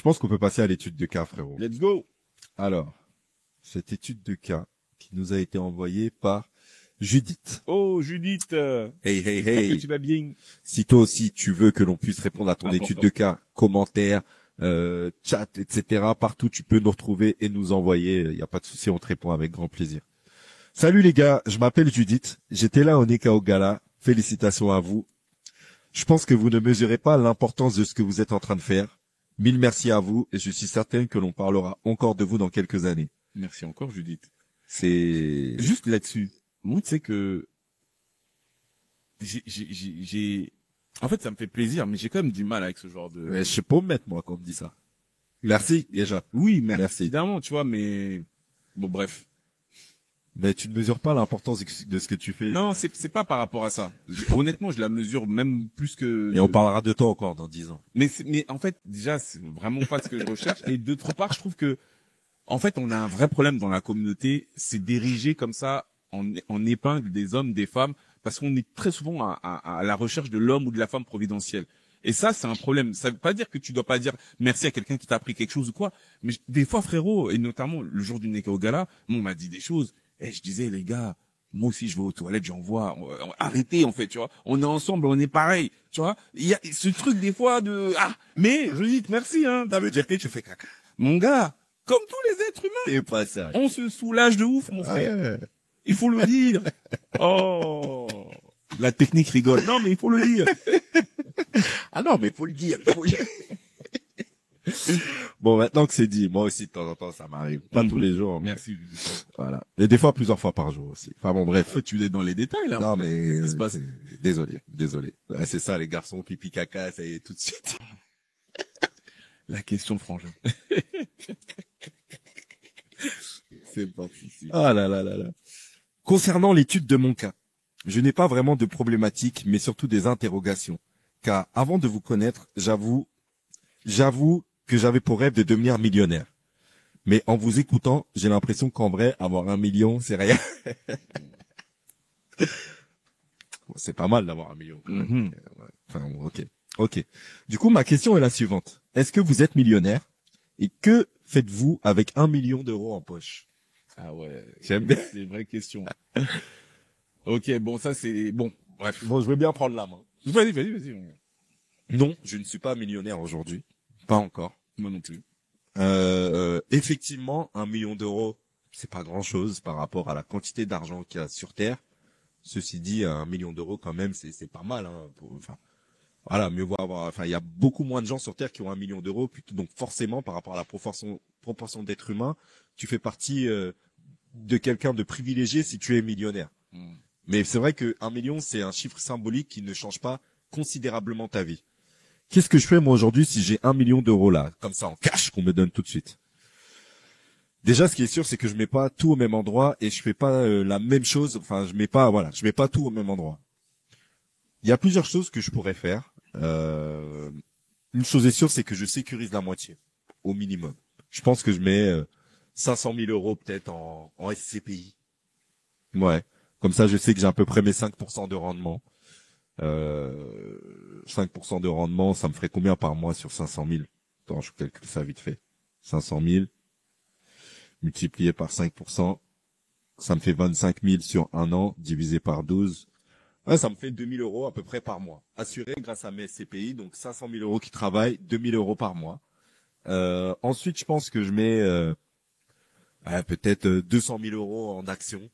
Je pense qu'on peut passer à l'étude de cas, frérot. Let's go. Alors, cette étude de cas qui nous a été envoyée par Judith. Oh, Judith. Hey, hey, J'espère que hey. tu vas bien. Si toi aussi tu veux que l'on puisse répondre à ton Important. étude de cas, commentaires, chat, etc., partout tu peux nous retrouver et nous envoyer. Il n'y a pas de souci, on te répond avec grand plaisir. Salut les gars, je m'appelle Judith. J'étais là au Nekao Gala. Félicitations à vous. Je pense que vous ne mesurez pas l'importance de ce que vous êtes en train de faire. Mille merci à vous et je suis certaine que l'on parlera encore de vous dans quelques années. Merci encore, Judith. C'est Juste là-dessus. Moi, tu sais que en fait, ça me fait plaisir, mais j'ai quand même du mal avec ce genre de. Ouais, je sais pas où me mettre moi quand on me dit ça. Merci déjà. Oui, merci. Merci. Évidemment, tu vois, mais bon, bref. Mais tu ne mesures pas l'importance de ce que tu fais. Non, c'est pas par rapport à ça. Honnêtement, je la mesure même plus que. Et on parlera de toi encore dans 10 ans. Mais en fait, déjà, c'est vraiment pas ce que je recherche. Et d'autre part, je trouve que, en fait, on a un vrai problème dans la communauté. C'est d'ériger comme ça en épingle des hommes, des femmes, parce qu'on est très souvent à la recherche de l'homme ou de la femme providentielle. Et ça, c'est un problème. Ça veut pas dire que tu dois pas dire merci à quelqu'un qui t'a appris quelque chose ou quoi. Mais des fois, frérot, et notamment le jour du Nekao Gala, on m'a dit des choses. Et je disais, les gars, moi aussi, je vais aux toilettes, j'en vois. Arrêtez, en fait, tu vois. On est ensemble, on est pareil, tu vois. Il y a ce truc, des fois, mais, je dis, merci, hein. Ça veut dire que tu fais caca. Mon gars, comme tous les êtres humains. C'est pas ça. On se soulage de ouf, mon frère. Il faut le dire. Oh. La technique rigole. Non, mais il faut le dire. Ah non, mais faut le dire. Bon, maintenant que c'est dit, moi aussi de temps en temps ça m'arrive. Pas tous les jours. Mais Merci. voilà. Et des fois plusieurs fois par jour aussi. Enfin bon, bref. Tu es dans les détails, là. Non mais se passe désolé. Ouais, c'est ça les garçons, pipi caca, ça y est tout de suite. La question, frangin. C'est pas possible. Ah là là là là. Concernant l'étude de mon cas, je n'ai pas vraiment de problématiques, mais surtout des interrogations. Car avant de vous connaître, j'avoue que j'avais pour rêve de devenir millionnaire. Mais en vous écoutant, j'ai l'impression qu'en vrai, avoir 1 million, c'est rien. Bon, c'est pas mal d'avoir 1 million. Quand même. Ouais. Enfin, bon, ok. Du coup, ma question est la suivante. Est-ce que vous êtes millionnaire? Et que faites-vous avec 1 million d'euros en poche? Ah ouais. J'aime bien. C'est une vraie question. Ok, bon, ça c'est, bon, bref. Bon, je veux bien prendre la main. Vas-y. Non, je ne suis pas millionnaire aujourd'hui. Pas encore. Moi non plus. Effectivement, 1 million d'euros, c'est pas grand-chose par rapport à la quantité d'argent qu'il y a sur Terre. Ceci dit, 1 million d'euros quand même, c'est pas mal. Hein, enfin, voilà, mieux vaut avoir. Enfin, il y a beaucoup moins de gens sur Terre qui ont 1 million d'euros. Donc forcément, par rapport à la proportion d'êtres humains, tu fais partie de quelqu'un de privilégié si tu es millionnaire. Mais c'est vrai que 1 million, c'est un chiffre symbolique qui ne change pas considérablement ta vie. Qu'est-ce que je fais moi aujourd'hui si j'ai 1 million d'euros là, comme ça en cash qu'on me donne tout de suite? Déjà, ce qui est sûr, c'est que je mets pas tout au même endroit et je fais pas la même chose. Enfin, je mets pas tout au même endroit. Il y a plusieurs choses que je pourrais faire. Une chose est sûre, c'est que je sécurise la moitié, au minimum. Je pense que je mets 500 000 euros peut-être en SCPI. Ouais. Comme ça, je sais que j'ai à peu près mes 5% de rendement. 5% de rendement, ça me ferait combien par mois sur 500 000? Attends, je calcule ça vite fait. 500 000 multiplié par 5%, ça me fait 25 000 sur un an, divisé par 12. Ouais, ça me fait 2 000 euros à peu près par mois. Assuré grâce à mes SCPI, donc 500 000 euros qui travaillent, 2 000 euros par mois. Ensuite, je pense que je mets peut-être 200 000 euros en actions.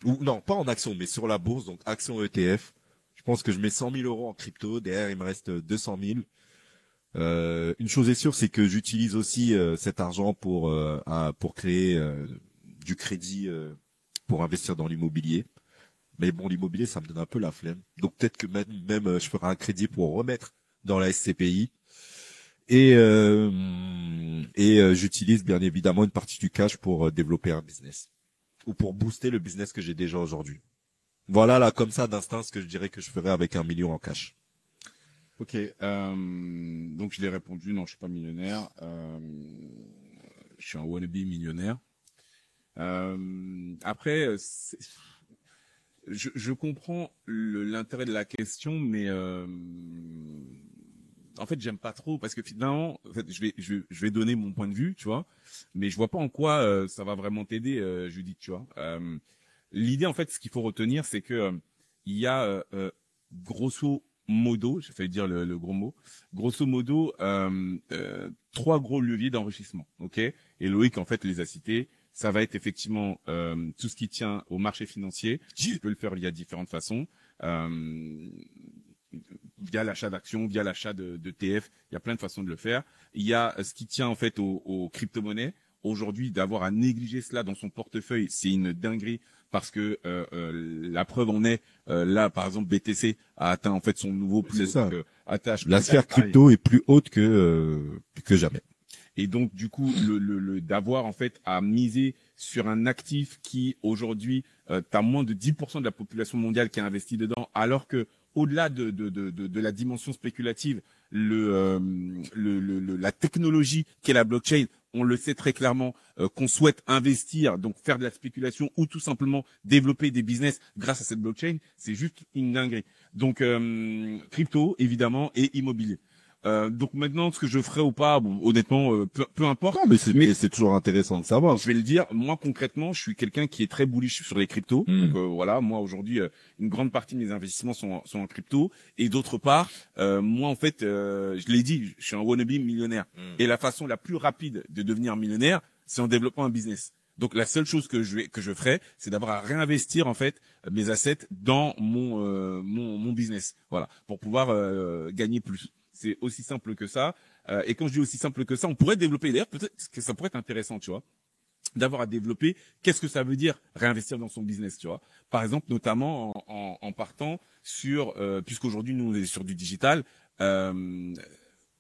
Ou non, pas en actions, mais sur la bourse, donc actions ETF. Je pense que je mets 100 000 euros en crypto. Derrière, il me reste 200 000. Une chose est sûre, c'est que j'utilise aussi cet argent pour créer du crédit pour investir dans l'immobilier. Mais bon, l'immobilier, ça me donne un peu la flemme. Donc peut-être que même je ferai un crédit pour remettre dans la SCPI. Et j'utilise bien évidemment une partie du cash pour développer un business ou pour booster le business que j'ai déjà aujourd'hui. Voilà, là, comme ça, d'instinct, ce que je dirais que je ferais avec 1 million en cash. Ok, donc je l'ai répondu, non, je suis pas millionnaire. Je suis un wannabe millionnaire. Après, je comprends l'intérêt de la question, mais en en fait, j'aime pas trop parce que finalement, en fait, je vais donner mon point de vue, tu vois, mais je vois pas en quoi ça va vraiment t'aider, Judith, tu vois. L'idée, en fait, ce qu'il faut retenir, c'est que il y a grosso modo, j'ai failli dire le gros mot, grosso modo, 3 gros leviers d'enrichissement, ok. Et Loïc, en fait, les a cités. Ça va être effectivement tout ce qui tient au marché financier. Tu peux le faire via différentes façons. Via l'achat d'actions, via l'achat de TF, il y a plein de façons de le faire. Il y a ce qui tient en fait aux crypto-monnaies. Aujourd'hui, d'avoir à négliger cela dans son portefeuille, c'est une dinguerie parce que la preuve en est là, par exemple, BTC a atteint en fait son nouveau plus haut. La sphère crypto est plus haute que jamais. Et donc du coup, le d'avoir en fait à miser sur un actif qui aujourd'hui, t'as moins de 10% de la population mondiale qui a investi dedans, alors que au-delà de la dimension spéculative, la technologie qu'est la blockchain, on le sait très clairement, qu'on souhaite investir, donc faire de la spéculation ou tout simplement développer des business grâce à cette blockchain, c'est juste une dinguerie. Donc crypto évidemment et immobilier. Donc maintenant, ce que je ferai ou pas, bon, honnêtement, peu importe. Non, mais c'est toujours intéressant de savoir. Je vais le dire. Moi, concrètement, je suis quelqu'un qui est très bullish sur les cryptos. Donc voilà, moi aujourd'hui, une grande partie de mes investissements sont en crypto. Et d'autre part, moi en fait, je l'ai dit, je suis un wannabe millionnaire. Et la façon la plus rapide de devenir millionnaire, c'est en développant un business. Donc la seule chose que je ferai, c'est d'avoir à réinvestir en fait mes assets dans mon business. Voilà, pour pouvoir gagner plus. C'est aussi simple que ça. Et quand je dis aussi simple que ça, on pourrait développer. D'ailleurs, peut-être que ça pourrait être intéressant, tu vois, d'avoir à développer. Qu'est-ce que ça veut dire réinvestir dans son business, tu vois. Par exemple, notamment en partant sur, puisqu'aujourd'hui nous on est sur du digital.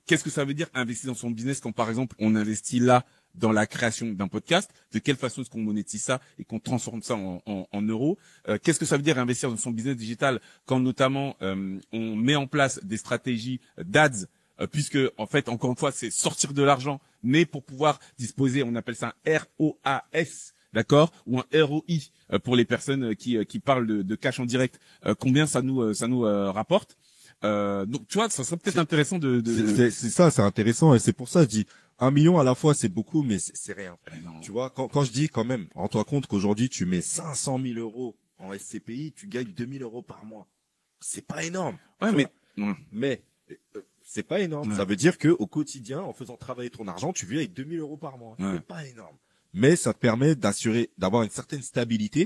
Qu'est-ce que ça veut dire investir dans son business quand par exemple on investit là dans la création d'un podcast? De quelle façon est-ce qu'on monétise ça et qu'on transforme ça en euros? Qu'est-ce que ça veut dire investir dans son business digital quand notamment on met en place des stratégies d'ads, puisque en fait encore une fois c'est sortir de l'argent, mais pour pouvoir disposer, on appelle ça un ROAS, d'accord, ou un ROI pour les personnes qui parlent de cash en direct. Combien ça nous rapporte? Donc tu vois, ça serait peut-être intéressant c'est ça, c'est intéressant et c'est pour ça que je dis 1 million à la fois c'est beaucoup mais c'est rien. Tu vois, quand je dis quand même, rends-toi compte qu'aujourd'hui tu mets 500 000 euros en SCPI, tu gagnes 2 000 euros par mois. C'est pas énorme. Ouais, mais c'est pas énorme. Ouais. Ça veut dire que au quotidien, en faisant travailler ton argent, tu vis avec 2 000 euros par mois. Ouais. C'est pas énorme. Mais ça te permet d'avoir une certaine stabilité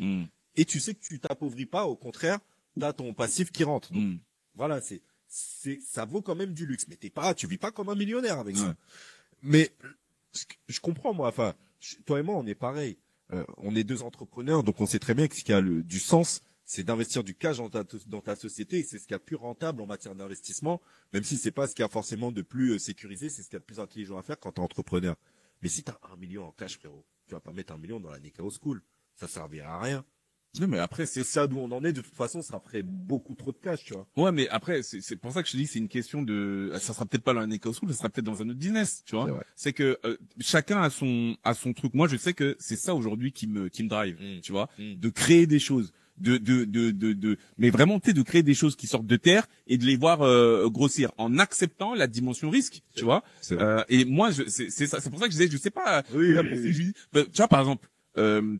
et tu sais que tu t'appauvris pas, au contraire, t'as ton passif qui rentre. Donc, voilà, ça vaut quand même du luxe. Mais tu vis pas comme un millionnaire avec ça. Mais je comprends moi. Enfin, toi et moi, on est pareil. On est 2 entrepreneurs, donc on sait très bien que ce qui a du sens, c'est d'investir du cash dans ta société. Et c'est ce qu'il y a de plus rentable en matière d'investissement, même si c'est pas ce qu'il y a forcément de plus sécurisé. C'est ce qu'il y a de plus intelligent à faire quand t'es entrepreneur. Mais si t'as 1 million en cash, frérot, tu vas pas mettre 1 million dans la Nikao School. Ça servira à rien. Non, mais après, c'est ça d'où on en est. De toute façon, ça ferait beaucoup trop de cash, tu vois. Ouais, mais après, c'est pour ça que je te dis, c'est une question de, ça sera peut-être pas dans un Nikao School, ça sera peut-être dans un autre business, tu vois. C'est que chacun a son truc. Moi, je sais que c'est ça aujourd'hui qui me drive, tu vois, de créer des choses, mais vraiment, tu sais, de créer des choses qui sortent de terre et de les voir grossir en acceptant la dimension risque, tu vois. Et moi, c'est ça, c'est pour ça que je disais, je sais pas. Tu vois, par exemple.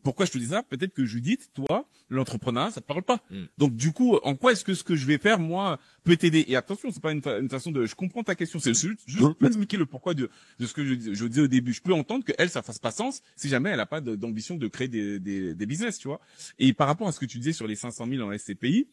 Pourquoi je te dis ça? Peut-être que Judith, toi, l'entrepreneuriat, ça te parle pas. Donc du coup, en quoi est-ce que ce que je vais faire moi peut t'aider? Et attention, c'est pas une façon de. Je comprends ta question. C'est juste expliquer le pourquoi de ce que je disais au début. Je peux entendre que elle, ça fasse pas sens si jamais elle a pas d'ambition de créer des business, tu vois. Et par rapport à ce que tu disais sur les 500 000 en SCPI.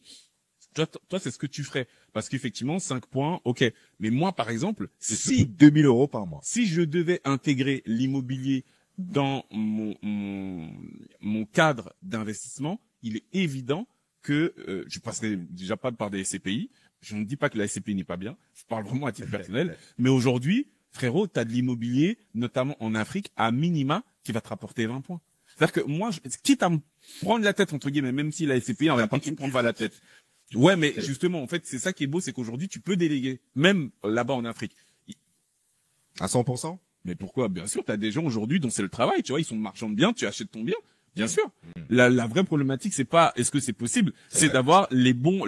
Toi, c'est ce que tu ferais. Parce qu'effectivement, 5 points, ok. Mais moi, par exemple, si 2 000 euros par mois. Si je devais intégrer l'immobilier dans mon cadre d'investissement, il est évident que je passerai déjà pas par des SCPI. Je ne dis pas que la SCPI n'est pas bien. Je parle vraiment à titre personnel. Mais aujourd'hui, frérot, tu as de l'immobilier, notamment en Afrique, à minima, qui va te rapporter 20 points. C'est-à-dire que moi, quitte à me prendre la tête, entre guillemets, même si la SCPI, on va pas me prendre la tête. Ouais, mais justement, en fait, c'est ça qui est beau, c'est qu'aujourd'hui, tu peux déléguer, même là-bas en Afrique. À 100%? Mais pourquoi? Bien sûr, t'as des gens aujourd'hui dont c'est le travail, tu vois, ils sont marchands de biens, tu achètes ton bien. Bien sûr. La vraie problématique, c'est pas est-ce que c'est possible, c'est d'avoir les bonnes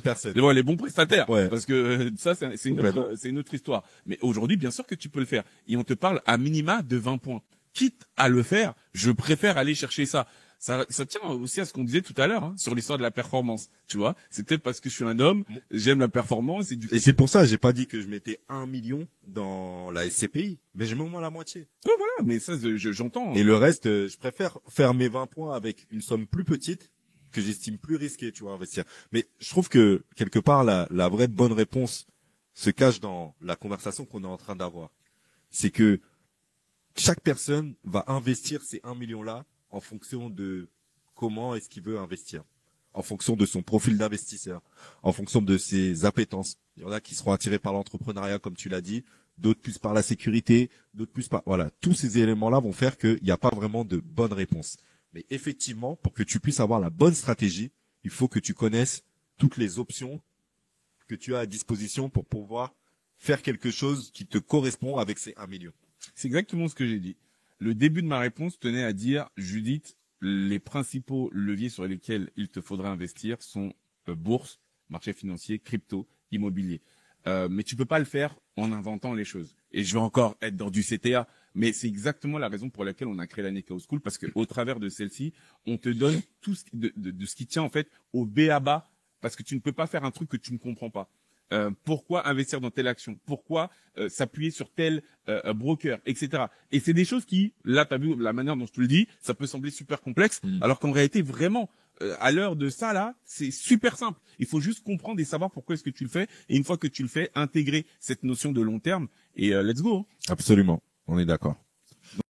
personnes. les bons prestataires. Ouais. Parce que ça, c'est une autre histoire. Mais aujourd'hui, bien sûr que tu peux le faire. Et on te parle à minima de 20 points. Quitte à le faire, je préfère aller chercher ça. Ça tient aussi à ce qu'on disait tout à l'heure, hein, sur l'histoire de la performance. Tu vois, c'est peut-être parce que je suis un homme, j'aime la performance Et c'est pour ça, j'ai pas dit que je mettais 1 million dans la SCPI, mais je mets au moins la moitié. Ouais, voilà, mais ça, j'entends. Et le reste, je préfère faire mes 20 points avec une somme plus petite, que j'estime plus risquée, tu vois, investir. Mais je trouve que, quelque part, la vraie bonne réponse se cache dans la conversation qu'on est en train d'avoir. C'est que chaque personne va investir ces 1 million-là en fonction de comment est-ce qu'il veut investir, en fonction de son profil d'investisseur, en fonction de ses appétences. Il y en a qui seront attirés par l'entrepreneuriat, comme tu l'as dit, d'autres plus par la sécurité, d'autres plus par... Voilà, tous ces éléments-là vont faire qu'il n'y a pas vraiment de bonne réponse. Mais effectivement, pour que tu puisses avoir la bonne stratégie, il faut que tu connaisses toutes les options que tu as à disposition pour pouvoir faire quelque chose qui te correspond avec ces 1 million. C'est exactement ce que j'ai dit. Le début de ma réponse tenait à dire, Judith, les principaux leviers sur lesquels il te faudra investir sont bourse, marché financier, crypto, immobilier. Mais tu peux pas le faire en inventant les choses. Et je vais encore être dans du CTA, mais c'est exactement la raison pour laquelle on a créé la Nekao School, parce que au travers de celle-ci, on te donne tout de ce qui tient en fait au b.a.-ba, parce que tu ne peux pas faire un truc que tu ne comprends pas. Pourquoi investir dans telle action, pourquoi s'appuyer sur tel broker, etc. Et c'est des choses qui, là, tu as vu la manière dont je te le dis, ça peut sembler super complexe, alors qu'en réalité, vraiment, à l'heure de ça, là, c'est super simple. Il faut juste comprendre et savoir pourquoi est-ce que tu le fais, et une fois que tu le fais, intégrer cette notion de long terme, et let's go. Absolument, on est d'accord.